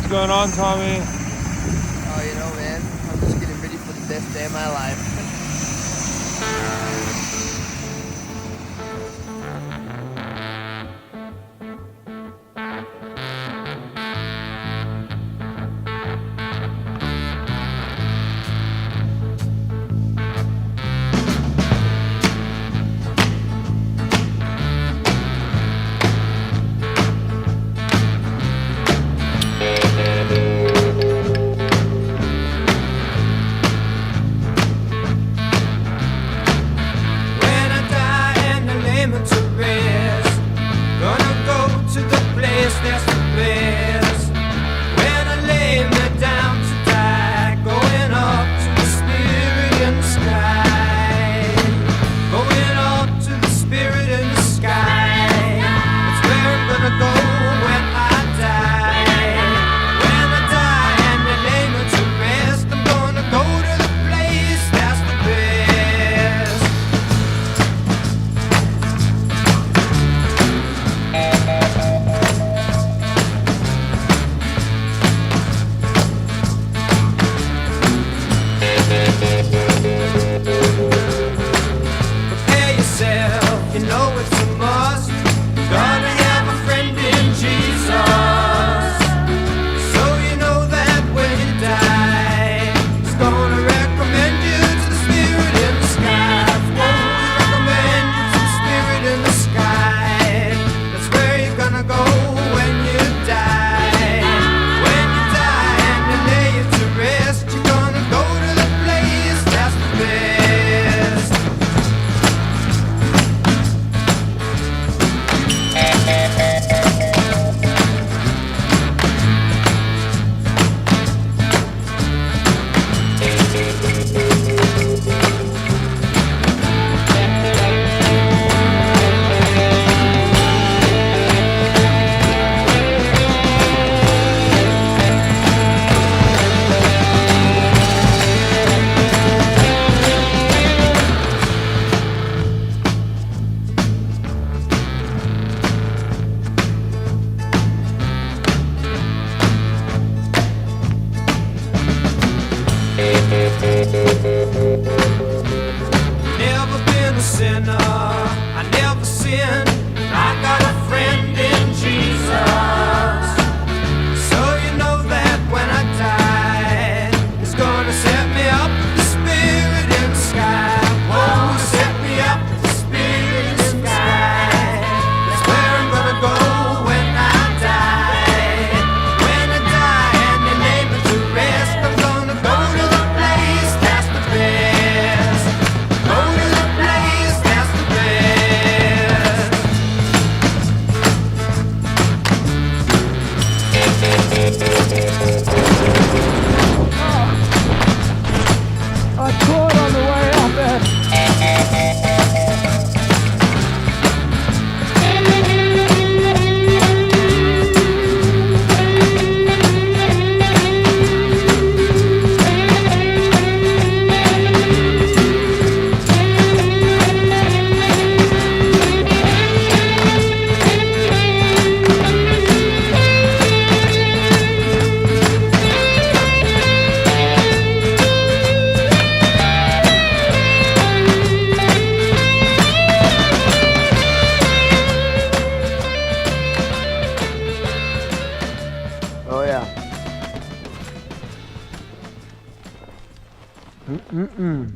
What's going on, Tommy? Oh, you know, man, I'm just getting ready for the best day of my life. Never been a sinner, I never sinned. I got a friend in Jesus. So you know that when I die, He's gonna set me up with the Spirit in the sky. Whoa, set me up with the Spirit in the sky. That's where I'm gonna go when I die. When I die and they lay me to rest, I'm gonna go to the place that's the best. Go to the place that's the best. I caught on the way up there. Oh, yeah. Mm-mm.